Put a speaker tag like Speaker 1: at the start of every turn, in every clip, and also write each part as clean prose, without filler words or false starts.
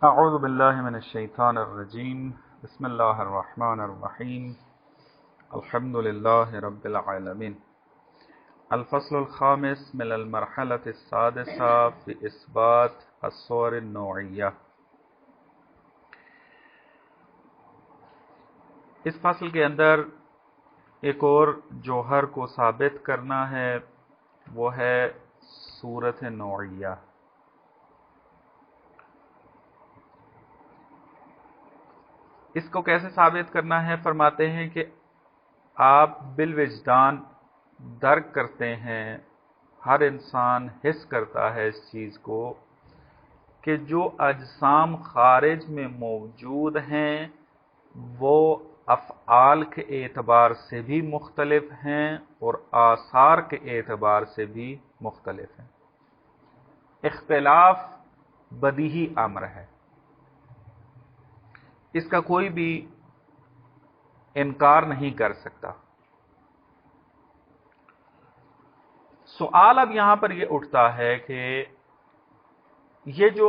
Speaker 1: اعوذ باللہ من الشیطان الرجیم بسم اللہ الرحمن الرحیم الحمد للہ رب العالمین الفصل الخامس من المرحلة السادسة في اثبات الصور النوعیہ۔ اس فصل کے اندر ایک اور جوہر کو ثابت کرنا ہے، وہ ہے صورت نوعیہ۔ اس کو کیسے ثابت کرنا ہے؟ فرماتے ہیں کہ آپ بالوجدان درک کرتے ہیں، ہر انسان حس کرتا ہے اس چیز کو کہ جو اجسام خارج میں موجود ہیں وہ افعال کے اعتبار سے بھی مختلف ہیں اور آثار کے اعتبار سے بھی مختلف ہیں۔ اختلاف بدیہی امر ہے، اس کا کوئی بھی انکار نہیں کر سکتا۔ سوال اب یہاں پر یہ اٹھتا ہے کہ یہ جو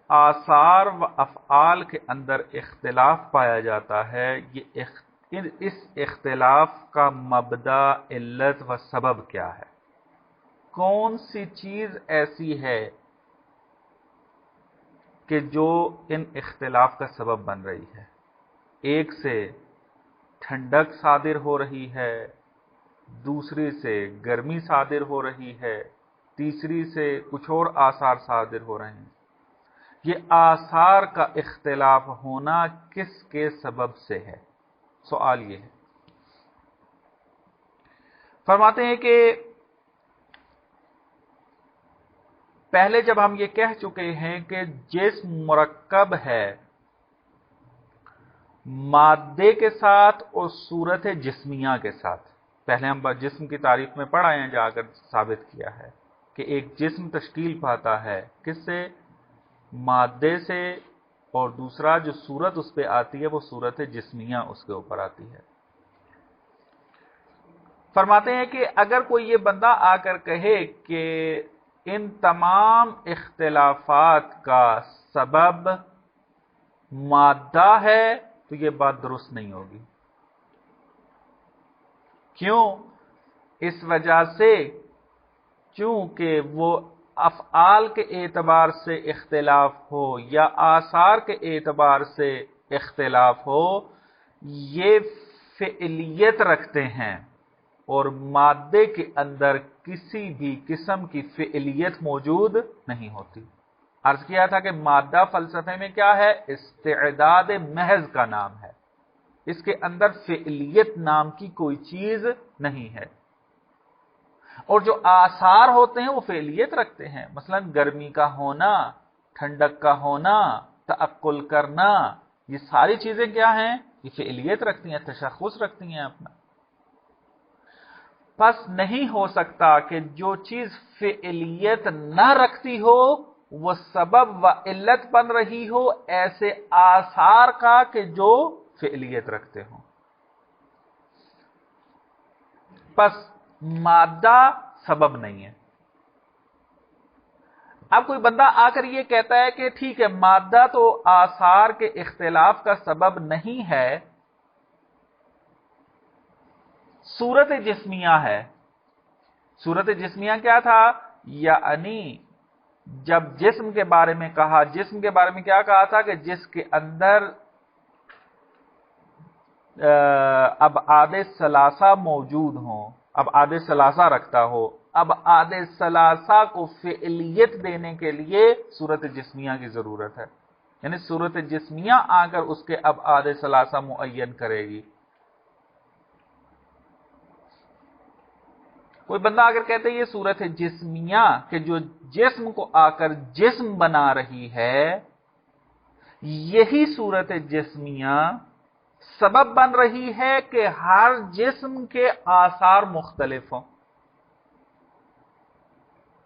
Speaker 1: آثار و افعال کے اندر اختلاف پایا جاتا ہے، اس اختلاف کا مبدا، علت و سبب کیا ہے؟ کون سی چیز ایسی ہے کہ جو ان اختلاف کا سبب بن رہی ہے؟ ایک سے ٹھنڈک صادر ہو رہی ہے، دوسری سے گرمی صادر ہو رہی ہے، تیسری سے کچھ اور آثار صادر ہو رہے ہیں۔ یہ آثار کا اختلاف ہونا کس کے سبب سے ہے؟ سوال یہ ہے۔ فرماتے ہیں کہ پہلے جب ہم یہ کہہ چکے ہیں کہ جسم مرکب ہے مادے کے ساتھ اور صورت جسمیہ کے ساتھ، پہلے ہم جسم کی تعریف میں پڑھا ہے، جا کر ثابت کیا ہے کہ ایک جسم تشکیل پاتا ہے کس سے؟ مادے سے، اور دوسرا جو صورت اس پہ آتی ہے وہ صورت جسمیہ اس کے اوپر آتی ہے۔ فرماتے ہیں کہ اگر کوئی یہ بندہ آ کر کہے کہ ان تمام اختلافات کا سبب مادہ ہے تو یہ بات درست نہیں ہوگی۔ کیوں؟ اس وجہ سے چونکہ وہ افعال کے اعتبار سے اختلاف ہو یا آثار کے اعتبار سے اختلاف ہو، یہ فعلیت رکھتے ہیں اور مادے کے اندر کسی بھی قسم کی فعلیت موجود نہیں ہوتی۔ عرض کیا تھا کہ مادہ فلسفے میں کیا ہے؟ استعداد محض کا نام ہے، اس کے اندر فعلیت نام کی کوئی چیز نہیں ہے۔ اور جو آثار ہوتے ہیں وہ فعلیت رکھتے ہیں، مثلا گرمی کا ہونا، ٹھنڈک کا ہونا، تعقل کرنا، یہ ساری چیزیں کیا ہیں؟ یہ فعلیت رکھتی ہیں، تشخص رکھتی ہیں اپنا۔ پس نہیں ہو سکتا کہ جو چیز فعلیت نہ رکھتی ہو وہ سبب و علت بن رہی ہو ایسے آثار کا کہ جو فعلیت رکھتے ہوں۔ پس مادہ سبب نہیں ہے۔ اب کوئی بندہ آ کر یہ کہتا ہے کہ ٹھیک ہے، مادہ تو آثار کے اختلاف کا سبب نہیں ہے، صورت جسمیہ ہے۔ صورت جسمیہ کیا تھا؟ یعنی جب جسم کے بارے میں کہا، جسم کے بارے میں کیا کہا تھا کہ جس کے اندر ابعاد ثلاثہ موجود ہوں، ابعاد ثلاثہ رکھتا ہو۔ ابعاد ثلاثہ کو فعلیت دینے کے لیے صورت جسمیہ کی ضرورت ہے، یعنی صورت جسمیہ آ کر اس کے ابعاد ثلاثہ معین کرے گی۔ کوئی بندہ اگر کہتے ہیں یہ صورت جسمیہ کہ جو جسم کو آ کر جسم بنا رہی ہے، یہی صورت جسمیہ سبب بن رہی ہے کہ ہر جسم کے آثار مختلف ہوں۔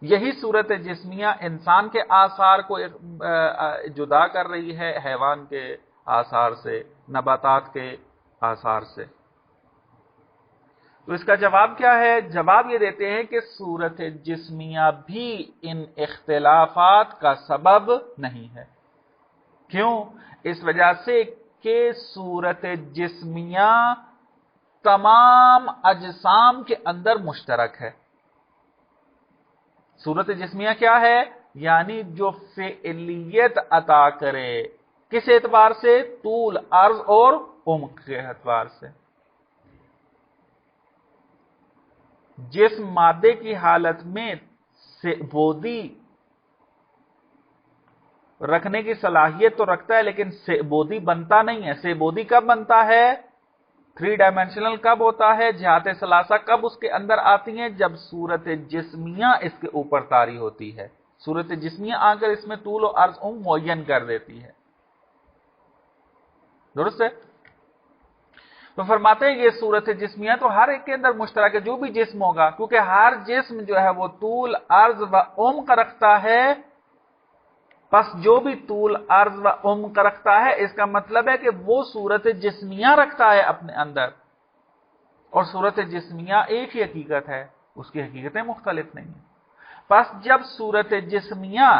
Speaker 1: یہی صورت جسمیہ انسان کے آثار کو جدا کر رہی ہے حیوان کے آثار سے، نباتات کے آثار سے۔ تو اس کا جواب کیا ہے؟ جواب یہ دیتے ہیں کہ صورت جسمیہ بھی ان اختلافات کا سبب نہیں ہے۔ کیوں؟ اس وجہ سے کہ صورت جسمیہ تمام اجسام کے اندر مشترک ہے۔ صورت جسمیہ کیا ہے؟ یعنی جو فعلیت عطا کرے، کس اعتبار سے؟ طول، عرض اور عمق کے اعتبار سے۔ جس مادے کی حالت میں سعبودی رکھنے کی صلاحیت تو رکھتا ہے لیکن سعبودی بنتا نہیں ہے۔ سعبودی کب بنتا ہے؟ 3 ڈائمینشنل کب ہوتا ہے؟ جہات ثلاثہ کب اس کے اندر آتی ہیں؟ جب صورت جسمیہ اس کے اوپر طاری ہوتی ہے۔ صورت جسمیہ آ کر اس میں طول و عرض معین کر دیتی ہے۔ درست ہے؟ تو فرماتے ہیں یہ صورت جسمیہ تو ہر ایک کے اندر مشترک ہے، جو بھی جسم ہوگا، کیونکہ ہر جسم جو ہے وہ طول، عرض و عمق رکھتا ہے۔ پس جو بھی طول، عرض و عمق رکھتا ہے، اس کا مطلب ہے کہ وہ صورت جسمیہ رکھتا ہے اپنے اندر، اور صورت جسمیہ ایک ہی حقیقت ہے، اس کی حقیقتیں مختلف نہیں ہیں۔ پس جب صورت جسمیہ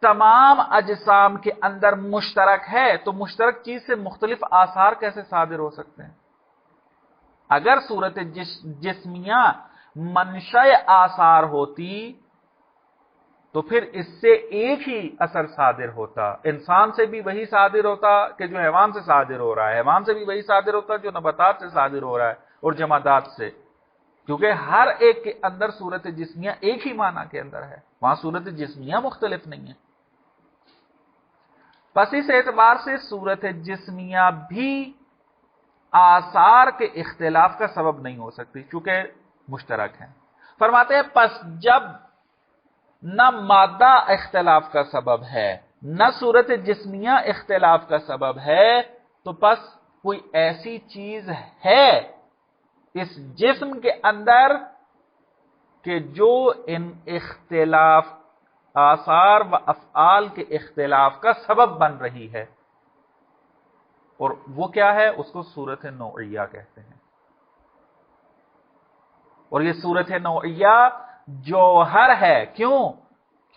Speaker 1: تمام اجسام کے اندر مشترک ہے تو مشترک چیز سے مختلف آثار کیسے صادر ہو سکتے ہیں؟ اگر صورت جسمیہ منشأ آثار ہوتی تو پھر اس سے ایک ہی اثر صادر ہوتا۔ انسان سے بھی وہی صادر ہوتا کہ جو حیوان سے صادر ہو رہا ہے، حیوان سے بھی وہی صادر ہوتا جو نباتات سے صادر ہو رہا ہے اور جمادات سے، کیونکہ ہر ایک کے اندر صورت جسمیہ ایک ہی معنی کے اندر ہے، وہاں صورت جسمیہ مختلف نہیں ہے۔ پس اس اعتبار سے صورت جسمیہ بھی آثار کے اختلاف کا سبب نہیں ہو سکتی چونکہ مشترک ہیں۔ فرماتے ہیں پس جب نہ مادہ اختلاف کا سبب ہے نہ صورت جسمیہ اختلاف کا سبب ہے، تو پس کوئی ایسی چیز ہے اس جسم کے اندر کہ جو ان اختلاف، آثار و افعال کے اختلاف کا سبب بن رہی ہے، اور وہ کیا ہے؟ اس کو صورت نوعیہ کہتے ہیں۔ اور یہ صورت نوعیہ جوہر ہے۔ کیوں؟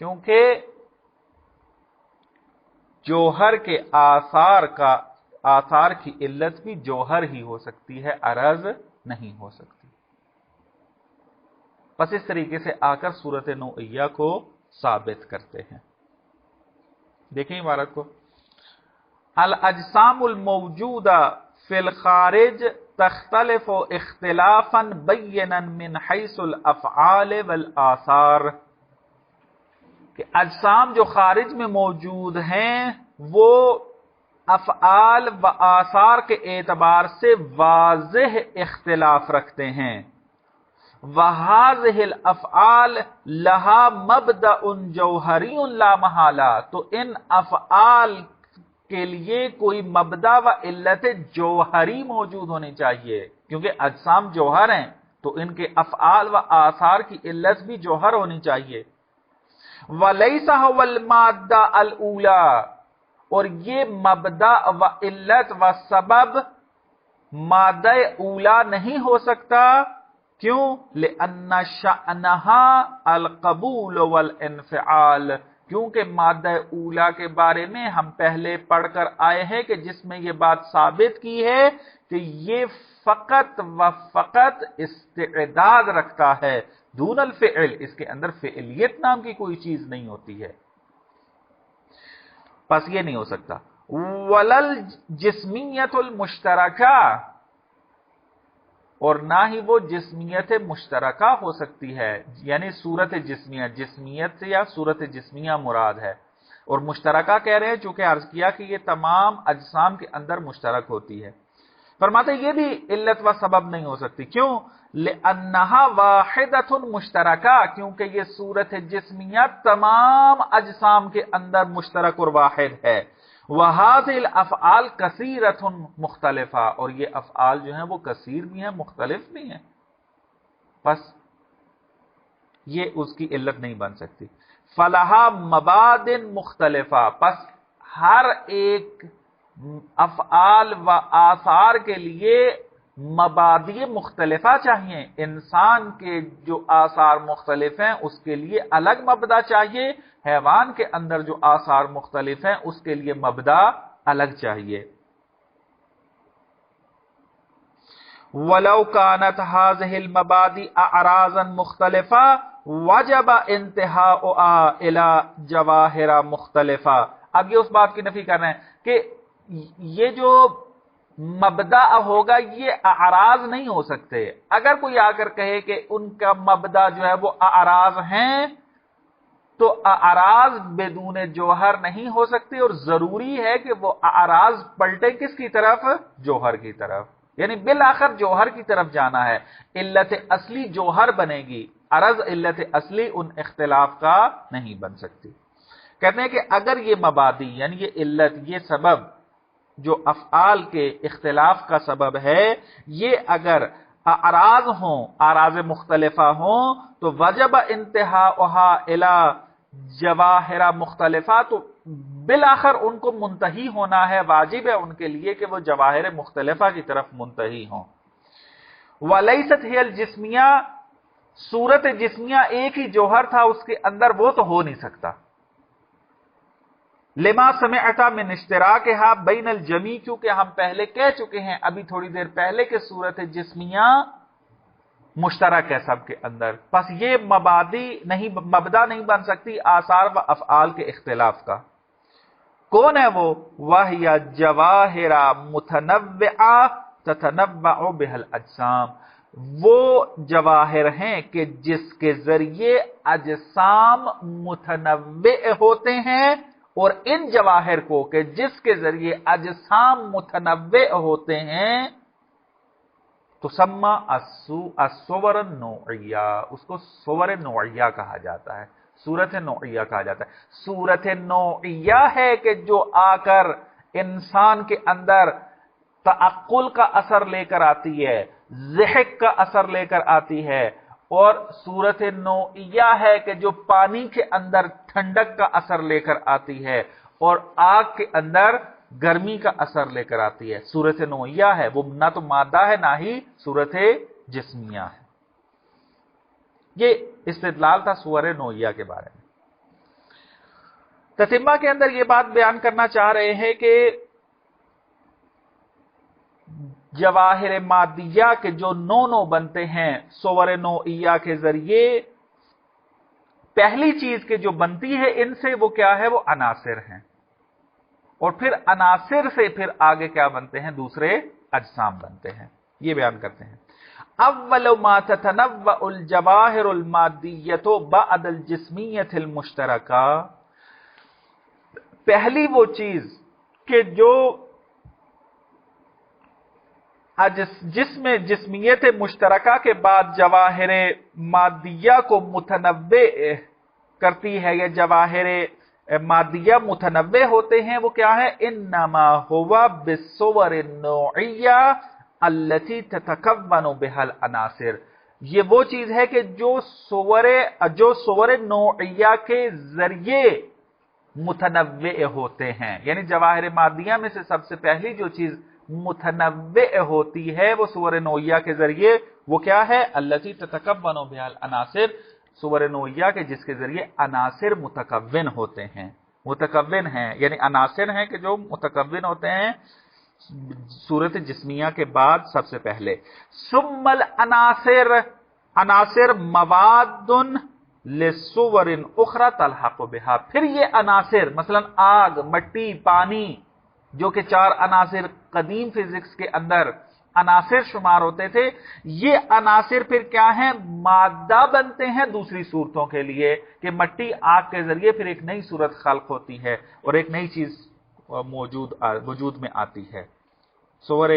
Speaker 1: کیونکہ جوہر کے آثار کی علت بھی جوہر ہی ہو سکتی ہے، عرض نہیں ہو سکتی۔ بس اس طریقے سے آ کر صورت نوعیہ کو ثابت کرتے ہیں۔ دیکھیں عبارت کو، الاجسام الموجودہ فی الخارج تختلف اختلافا بینا من حیث الافعال والآثار، کہ اجسام جو خارج میں موجود ہیں وہ افعال و آثار کے اعتبار سے واضح اختلاف رکھتے ہیں۔ وَهَذِهِ الْأَفْعَالِ لَهَا مَبْدَأٌ جَوْهَرِيٌّ لَا مَحَالَةَ، تو ان افعال کے لیے کوئی مبدا و علت جوہری موجود ہونی چاہیے، کیونکہ اجسام جوہر ہیں تو ان کے افعال و آثار کی علت بھی جوہر ہونی چاہیے۔ وَلَيْسَ هُوَ الْمَادَّةُ الْأُولَى، اور یہ مبدا و علت و سبب مادہ اولا نہیں ہو سکتا۔ کیوں؟ لِأَنَّ شَأْنَهَا الْقَبُولُ وَالْإِنْفِعَالُ، کیونکہ مادہ اولا کے بارے میں ہم پہلے پڑھ کر آئے ہیں کہ جس میں یہ بات ثابت کی ہے کہ یہ فقط و فقط استعداد رکھتا ہے، دون الفعل، اس کے اندر فعلیت نام کی کوئی چیز نہیں ہوتی ہے، پس یہ نہیں ہو سکتا۔ وَلَلْ جِسْمِيَّةُ الْمُشْتَرَكَةُ، اور نہ ہی وہ جسمیت مشترکہ ہو سکتی ہے، یعنی صورت جسمیہ، جسمیت سے یا صورت جسمیہ مراد ہے، اور مشترکہ کہہ رہے ہیں چونکہ عرض کیا کہ یہ تمام اجسام کے اندر مشترک ہوتی ہے۔ فرماتے یہ بھی علت و سبب نہیں ہو سکتی۔ کیوں؟ لِأَنَّهَا وَاحِدَةٌ مُشْتَرَكَةٌ، کیونکہ یہ صورت جسمیہ تمام اجسام کے اندر مشترک اور واحد ہے۔ وَهَذِهِ الْأَفْعَالُ كَثِيرَةٌ مُخْتَلِفَةٌ، اور یہ افعال جو ہیں وہ کثیر بھی ہیں، مختلف بھی ہیں، بس یہ اس کی علت نہیں بن سکتی۔ فَلَهَا مَبَادٍ مُخْتَلِفَةٌ، پس ہر ایک افعال و آثار کے لیے مبادی مختلفہ چاہیے، انسان کے جو آثار مختلف ہیں اس کے لیے الگ مبدا چاہیے، حیوان کے اندر جو آثار مختلف ہیں اس کے لیے مبدا الگ چاہیے۔ وَلَوْ كَانَتْ هَذِهِ الْمَبَادِئُ أَعْرَاضًا مُخْتَلِفَةً وَجَبَ انتہاؤها إِلَى جَوَاهِرَ مُخْتَلِفَةٍ۔ اب یہ اس بات کی نفی کر رہے ہیں کہ یہ جو مبدا ہوگا یہ اعراض نہیں ہو سکتے۔ اگر کوئی آ کر کہے کہ ان کا مبدا جو ہے وہ اعراض ہیں تو اعراض بدون جوہر نہیں ہو سکتے، اور ضروری ہے کہ وہ اعراض پلٹے کس کی طرف؟ جوہر کی طرف، یعنی بالآخر جوہر کی طرف جانا ہے۔ علت اصلی جوہر بنے گی، عرض علت اصلی ان اختلاف کا نہیں بن سکتی۔ کہتے ہیں کہ اگر یہ مبادی یعنی یہ علت، یہ سبب جو افعال کے اختلاف کا سبب ہے، یہ اگر اعراض ہوں، اعراض مختلفہ ہوں، تو وجب انتہاؤها الی جواہر مختلفہ، تو بالآخر ان کو منتہی ہونا ہے، واجب ہے ان کے لیے کہ وہ جواہر مختلفہ کی طرف منتہی ہوں۔ وَلَيْسَتْ هِيَ الْجِسْمِيَّةُ، صورت جسمیہ ایک ہی جوہر تھا اس کے اندر، وہ تو ہو نہیں سکتا۔ لما سمعت من اشتراکها بین الجمیع، کیونکہ ہم پہلے کہہ چکے ہیں ابھی تھوڑی دیر پہلے کہ صورت جسمیہ مشترک ہے سب کے اندر، پس یہ مبدا نہیں بن سکتی آثار و افعال کے اختلاف کا۔ کون ہے وہ؟ وَهِيَ جَوَاهِرَ مُتَنَوِّعَةٌ تَتَنَوَّعُ بِهَا الْأَجْسَامُ، وہ جواہر ہیں کہ جس کے ذریعے اجسام متنوع ہوتے ہیں، اور ان جواہر کو کہ جس کے ذریعے اجسام متنوع ہوتے ہیں تو سما الصور النوعیہ، اس کو صور نوعیہ کہا جاتا ہے، صورت نوعیہ کہا جاتا ہے۔ صورت نوعیہ ہے کہ جو آ کر انسان کے اندر تعقل کا اثر لے کر آتی ہے، ضحک کا اثر لے کر آتی ہے، اور صورت نوعیہ ہے کہ جو پانی کے اندر ٹھنڈک کا اثر لے کر آتی ہے اور آگ کے اندر گرمی کا اثر لے کر آتی ہے۔ صورت نوعیہ ہے، وہ نہ تو مادہ ہے نہ ہی صورت جسمیہ ہے۔ یہ استدلال تھا صور نوعیہ کے بارے میں۔ تتمہ کے اندر یہ بات بیان کرنا چاہ رہے ہیں کہ جواہر مادیہ کے جو نو بنتے ہیں صور نوعیہ کے ذریعے، پہلی چیز کے جو بنتی ہے ان سے وہ کیا ہے؟ وہ عناصر ہیں، اور پھر عناصر سے پھر آگے کیا بنتے ہیں؟ دوسرے اجسام بنتے ہیں۔ یہ بیان کرتے ہیں اول ما تتنوع الجواہر المادیۃ بعد الجسمیۃ المشترکہ، پہلی وہ چیز کہ جو جس میں جسمیت مشترکہ کے بعد جواہر مادیہ کو متنوع کرتی ہے، یا جواہر مادیہ متنوع ہوتے ہیں، وہ کیا ہے؟ انما ہوا بالصور النوعیہ التي تتکون بها العناصر، یہ وہ چیز ہے کہ جو صور نوعیہ کے ذریعے متنوع ہوتے ہیں، یعنی جواہر مادیہ میں سے سب سے پہلی جو چیز متنوع ہوتی ہے وہ صور نوعیہ کے ذریعے، وہ کیا ہے؟ التي تتکون بها العناصر، صور نوعیہ کے جس کے ذریعے عناصر متکون ہوتے ہیں، متکون ہیں یعنی عناصر ہیں کہ جو متکون ہوتے ہیں صورت جسمیہ کے بعد سب سے پہلے۔ ثم العناصر، عناصر مواد لصور اخرى تلحق بها، پھر یہ عناصر مثلا آگ، مٹی، پانی، جو کہ چار عناصر قدیم فزکس کے اندر عناصر شمار ہوتے تھے، یہ عناصر پھر کیا ہیں؟ مادہ بنتے ہیں دوسری صورتوں کے لیے، کہ مٹی آگ کے ذریعے پھر ایک نئی صورت خلق ہوتی ہے اور ایک نئی چیز وجود میں آتی ہے، صور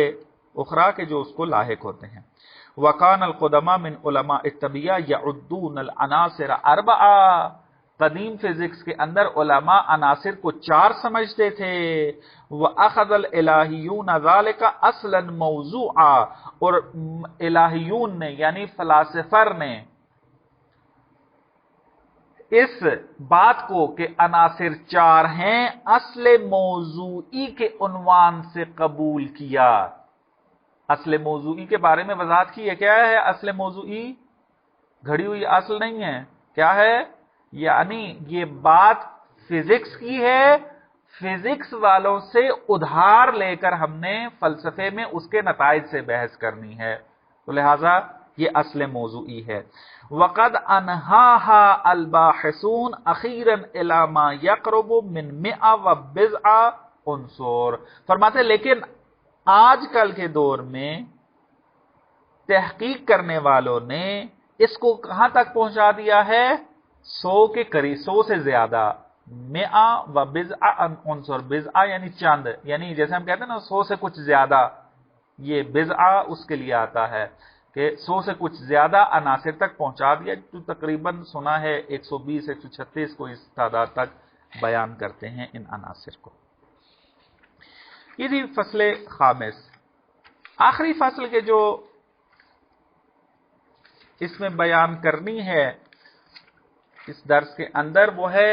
Speaker 1: اخرى کے جو اس کو لاحق ہوتے ہیں۔ وَكَانَ الْقُدَمَاءُ مِنْ عُلَمَاءِ الطِّبْعِيَّةِ يَعُدُّونَ الْعَنَاصِرَ أَرْبَعَةً، قدیم فزکس کے اندر علماء عناصر کو چار سمجھتے تھے۔ وَأَخَذَ الْإِلَٰهِيُّونَ ذَلِكَ أَصْلًا مَوْضُوعًا، اور الہیون نے یعنی فلاسفر نے اس بات کو کہ عناصر چار ہیں اصل موضوعی کے عنوان سے قبول کیا۔ اصل موضوعی کے بارے میں وضاحت کی ہے. کیا ہے اصل موضوعی؟ گھڑی ہوئی اصل نہیں ہے. کیا ہے؟ یعنی یہ بات فزکس کی ہے، فزکس والوں سے ادھار لے کر ہم نے فلسفے میں اس کے نتائج سے بحث کرنی ہے، تو لہذا یہ اصل موضوعی ہے. وقد انہاها الباحثون اخیرا الی ما یقرب من 100 عنصر. فرماتے لیکن آج کل کے دور میں تحقیق کرنے والوں نے اس کو کہاں تک پہنچا دیا ہے؟ 100 کے قریب، 100 سے زیادہ. 100 عنصر، بضع یعنی چند، یعنی جیسے ہم کہتے ہیں نا 100 سے کچھ زیادہ، یہ بضع اس کے لیے آتا ہے کہ 100 سے کچھ زیادہ عناصر تک پہنچا دیا، جو تقریباً سنا ہے 120 136 کو اس تعداد تک بیان کرتے ہیں ان عناصر کو. یہ تھی فصل خامس. آخری فصل کے جو اس میں بیان کرنی ہے اس درس کے اندر وہ ہے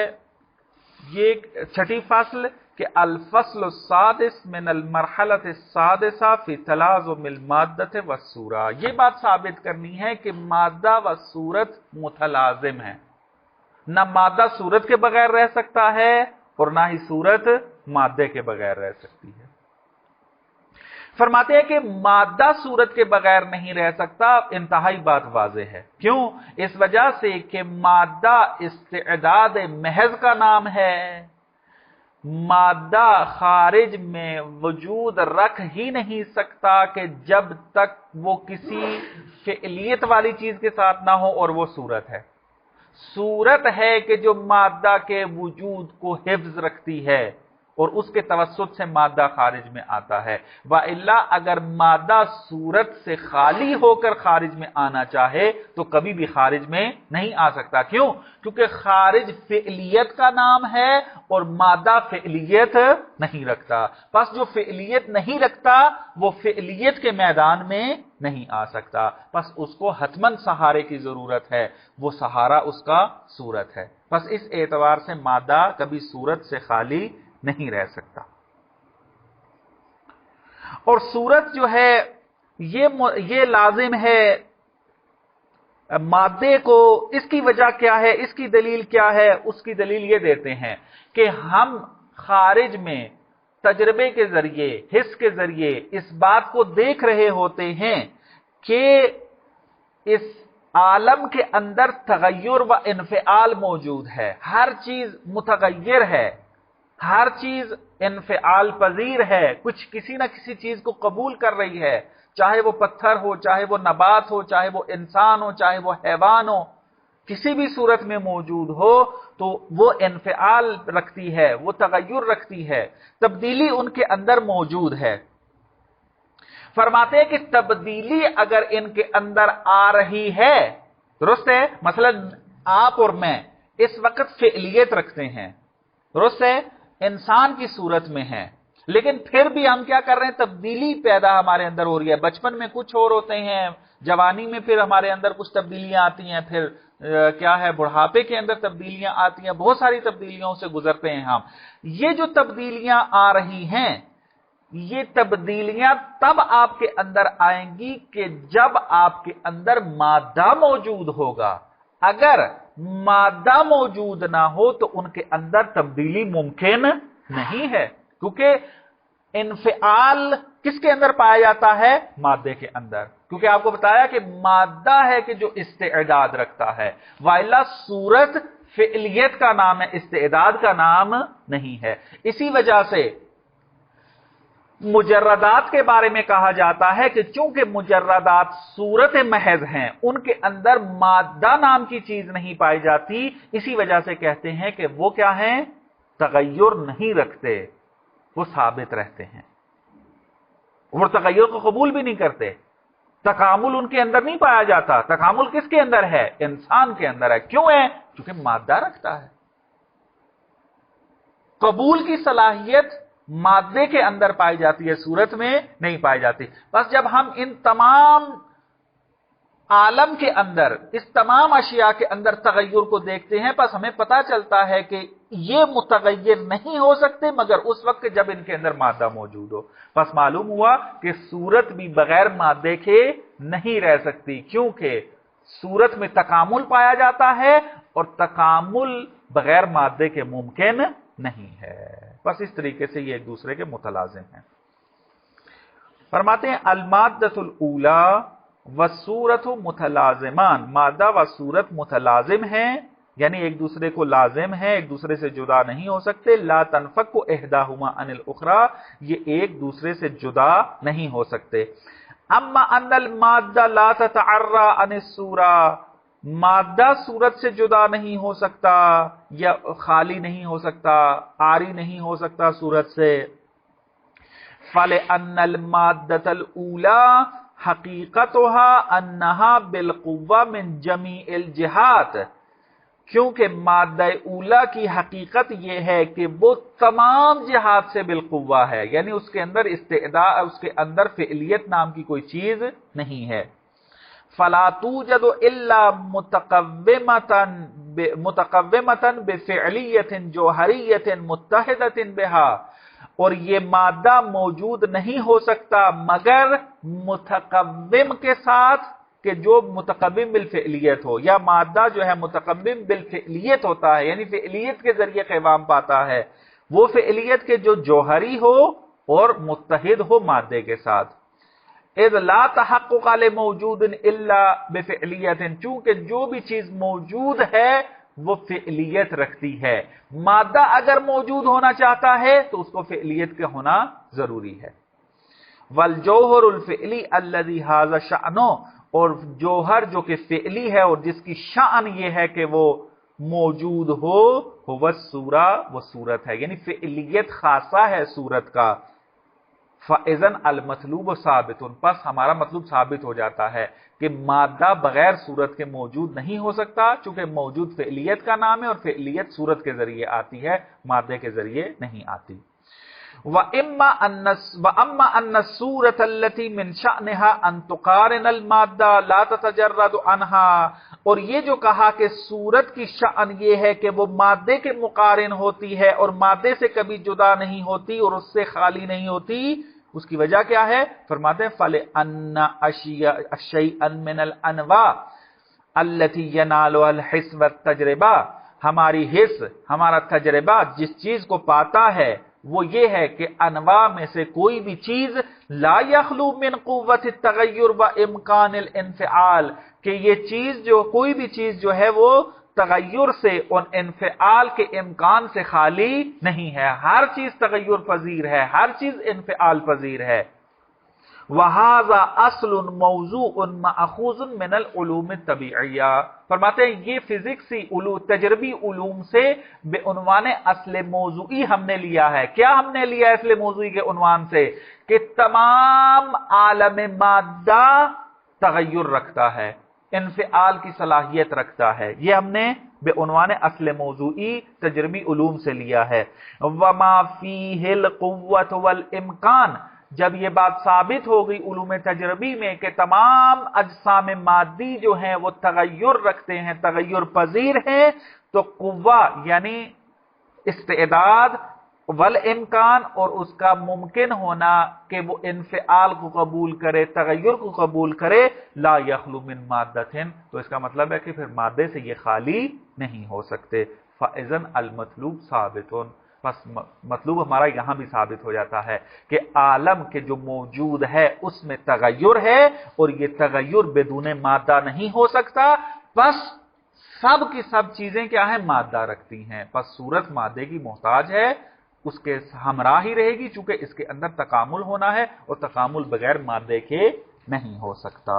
Speaker 1: یہ چھٹی فصل کہ الفصل السادس من المرحلۃ السادسہ فی تلازم المادۃ والصورہ. یہ بات ثابت کرنی ہے کہ مادہ و صورت متلازم ہیں، نہ مادہ صورت کے بغیر رہ سکتا ہے اور نہ ہی صورت مادے کے بغیر رہ سکتی ہے. فرماتے ہیں کہ مادہ صورت کے بغیر نہیں رہ سکتا. انتہائی بات واضح ہے. کیوں؟ اس وجہ سے کہ مادہ استعداد محض کا نام ہے. مادہ خارج میں وجود رکھ ہی نہیں سکتا کہ جب تک وہ کسی فعلیت والی چیز کے ساتھ نہ ہو، اور وہ صورت ہے. صورت ہے کہ جو مادہ کے وجود کو حفظ رکھتی ہے اور اس کے توسط سے مادہ خارج میں آتا ہے. وَإِلَّا اگر مادہ صورت سے خالی ہو کر خارج میں آنا چاہے تو کبھی بھی خارج میں نہیں آ سکتا. کیوں؟ کیونکہ خارج فعلیت کا نام ہے اور مادہ فعلیت نہیں رکھتا. پس جو فعلیت نہیں رکھتا وہ فعلیت کے میدان میں نہیں آ سکتا. پس اس کو حتماً سہارے کی ضرورت ہے. وہ سہارا اس کا صورت ہے. پس اس اعتبار سے مادہ کبھی صورت سے خالی نہیں رہ سکتا. اور صورت جو ہے یہ لازم ہے مادے کو. اس کی وجہ کیا ہے؟ اس کی دلیل کیا ہے؟ اس کی دلیل یہ دیتے ہیں کہ ہم خارج میں تجربے کے ذریعے، حس کے ذریعے اس بات کو دیکھ رہے ہوتے ہیں کہ اس عالم کے اندر تغیر و انفعال موجود ہے. ہر چیز متغیر ہے، ہر چیز انفعال پذیر ہے. کچھ کسی نہ کسی چیز کو قبول کر رہی ہے، چاہے وہ پتھر ہو، چاہے وہ نبات ہو، چاہے وہ انسان ہو، چاہے وہ حیوان ہو. کسی بھی صورت میں موجود ہو تو وہ انفعال رکھتی ہے، وہ تغیر رکھتی ہے، تبدیلی ان کے اندر موجود ہے. فرماتے ہیں کہ تبدیلی اگر ان کے اندر آ رہی ہے، درست ہے، مثلا آپ اور میں اس وقت فعلیت رکھتے ہیں، درست ہے، انسان کی صورت میں ہے، لیکن پھر بھی ہم کیا کر رہے ہیں؟ تبدیلی پیدا ہمارے اندر ہو رہی ہے. بچپن میں کچھ اور ہوتے ہیں، جوانی میں پھر ہمارے اندر کچھ تبدیلیاں آتی ہیں، پھر کیا ہے بڑھاپے کے اندر تبدیلیاں آتی ہیں. بہت ساری تبدیلیوں سے گزرتے ہیں ہم. یہ جو تبدیلیاں آ رہی ہیں، یہ تبدیلیاں تب آپ کے اندر آئیں گی کہ جب آپ کے اندر مادہ موجود ہوگا. اگر مادہ موجود نہ ہو تو ان کے اندر تبدیلی ممکن نہیں ہے، کیونکہ انفعال کس کے اندر پایا جاتا ہے؟ مادے کے اندر. کیونکہ آپ کو بتایا کہ مادہ ہے کہ جو استعداد رکھتا ہے، وائلا صورت فعلیت کا نام ہے، استعداد کا نام نہیں ہے. اسی وجہ سے مجردات کے بارے میں کہا جاتا ہے کہ چونکہ مجردات صورت محض ہیں، ان کے اندر مادہ نام کی چیز نہیں پائی جاتی. اسی وجہ سے کہتے ہیں کہ وہ کیا ہیں؟ تغیر نہیں رکھتے، وہ ثابت رہتے ہیں. وہ تغیر کو قبول بھی نہیں کرتے. تکامل ان کے اندر نہیں پایا جاتا. تکامل کس کے اندر ہے؟ انسان کے اندر ہے. کیوں ہے؟ کیونکہ مادہ رکھتا ہے. قبول کی صلاحیت مادے کے اندر پائی جاتی ہے، صورت میں نہیں پائی جاتی. بس جب ہم ان تمام عالم کے اندر اس تمام اشیاء کے اندر تغیر کو دیکھتے ہیں، بس ہمیں پتا چلتا ہے کہ یہ متغیر نہیں ہو سکتے مگر اس وقت جب ان کے اندر مادہ موجود ہو۔ بس معلوم ہوا کہ صورت بھی بغیر مادے کے نہیں رہ سکتی، کیونکہ صورت میں تکامل پایا جاتا ہے اور تکامل بغیر مادے کے ممکن نہیں ہے۔ بس اس طریقے سے یہ ایک دوسرے کے متلازم ہیں۔ فرماتے ہیں المادۃ الاولی والصورۃ متلازمان، مادہ و صورت متلازم ہیں، یعنی ایک دوسرے کو لازم ہیں، ایک دوسرے سے جدا نہیں ہو سکتے۔ لا تنفک احداہما عن الاخری، یہ ایک دوسرے سے جدا نہیں ہو سکتے۔ اما ان المادہ لا تتعرى عن الصورہ، مادہ صورت سے جدا نہیں ہو سکتا یا خالی نہیں ہو سکتا، عاری نہیں ہو سکتا صورت سے۔ فَلِأَنَّ الْمَادَّةَ الْأُولَى حَقِيقَتُهَا أَنَّهَا بِالْقُوَّةِ مِنْ جَمِيعِ الْجِهَاتِ، کیونکہ مادہ اولا کی حقیقت یہ ہے کہ وہ تمام جہات سے بالقوہ ہے، یعنی اس کے اندر استعداد، اس کے اندر فعلیت نام کی کوئی چیز نہیں ہے۔ فَلَا تُوجَدُ إِلَّا مُتَقَوِّمَةً بِفِعْلِيَّةٍ جَوْهَرِيَّةٍ مُتَّحِدَةٍ بِهَا، اور یہ مادہ موجود نہیں ہو سکتا مگر متقوم کے ساتھ، کہ جو متقوم بالفعلیت ہو، یا مادہ جو ہے متقوم بالفعلیت ہوتا ہے، یعنی فعلیت کے ذریعے قیام پاتا ہے، وہ فعلیت کے جو جوہری ہو اور متحد ہو مادے کے ساتھ۔ اذ لا تحقق لموجود الا بفعلیت، چونکہ جو بھی چیز موجود ہے وہ فعلیت رکھتی ہے، مادہ اگر موجود ہونا چاہتا ہے تو اس کو فعلیت کا ہونا ضروری ہے۔ والجوہر الفعلی الذی ھذا شأنہ، اور جوہر جو کہ فعلی ہے اور جس کی شأن یہ ہے کہ وہ موجود ہو، وہ الصورہ، وہ صورت ہے، یعنی فعلیت خاصہ ہے صورت کا۔ فَإِذًا الْمَطْلُوبُ ثَابِتٌ، پس ہمارا مطلوب ثابت ہو جاتا ہے کہ مادہ بغیر صورت کے موجود نہیں ہو سکتا، چونکہ موجود فعلیت کا نام ہے اور فعلیت صورت کے ذریعے آتی ہے، مادے کے ذریعے نہیں آتی۔ وَأَمَّا أَنَّ الصُّورَةَ الَّتِي مِنْ شَأْنِهَا أَن تُقَارِنَ الْمَادَّةَ لَا تَتَجَرَّدُ عَنْهَا، اور یہ جو کہا کہ صورت کی شأن یہ ہے کہ وہ مادے کے مقارن ہوتی ہے اور مادے سے کبھی جدا نہیں ہوتی اور اس سے خالی نہیں ہوتی، اس کی وجہ کیا ہے؟ فرماتے ہیں فَلِأَنَّ شَيْئًا مِنَ الْأَنْوَاءِ الَّتِي يَنَالُهَا الْحِسُّ وَالتَّجْرِبَةُ، ہماری حس، ہمارا تجربہ جس چیز کو پاتا ہے وہ یہ ہے کہ انواع میں سے کوئی بھی چیز لا یخلو من قوت التغیر و امکان الانفعال، کہ یہ چیز جو کوئی بھی چیز جو ہے وہ تغیر سے اور انفعال کے امکان سے خالی نہیں ہے، ہر چیز تغیر پذیر ہے، ہر چیز انفعال پذیر ہے۔ وَهَذَا أَصْلٌ مَوْضُوعٌ مَأْخُوذٌ مِنَ الْعُلُومِ الطَّبِيعِيَّةِ، فرماتے ہیں یہ فزکسی تجربی علوم سے بے عنوان اصل موضوعی ہم نے لیا ہے۔ کیا ہم نے لیا اصل موضوعی کے عنوان سے؟ کہ تمام عالم مادہ تغیر رکھتا ہے، انفعال کی صلاحیت رکھتا ہے، یہ ہم نے بے عنوان اصل موضوعی تجربی علوم سے لیا ہے۔ وَمَا فِيهِ الْقُوَّةُ وَالْإِمْكَانُ، جب یہ بات ثابت ہو گئی علوم تجربی میں کہ تمام اجسام مادی جو ہیں وہ تغیر رکھتے ہیں، تغیر پذیر ہیں، تو قوہ یعنی استعداد، والامکان اور اس کا ممکن ہونا کہ وہ انفعال کو قبول کرے، تغیر کو قبول کرے، لا یخلو من مادۃ، تو اس کا مطلب ہے کہ پھر مادے سے یہ خالی نہیں ہو سکتے۔ فاذن المطلوب ثابت، پس مطلوب ہمارا یہاں بھی ثابت ہو جاتا ہے کہ عالم کے جو موجود ہے اس میں تغیر ہے اور یہ تغیر بدون مادہ نہیں ہو سکتا، بس سب کی سب چیزیں کیا ہیں؟ مادہ رکھتی ہیں، پس صورت مادے کی محتاج ہے، اس کے ہمراہ ہی رہے گی، چونکہ اس کے اندر تکامل ہونا ہے اور تکامل بغیر مادے کے نہیں ہو سکتا۔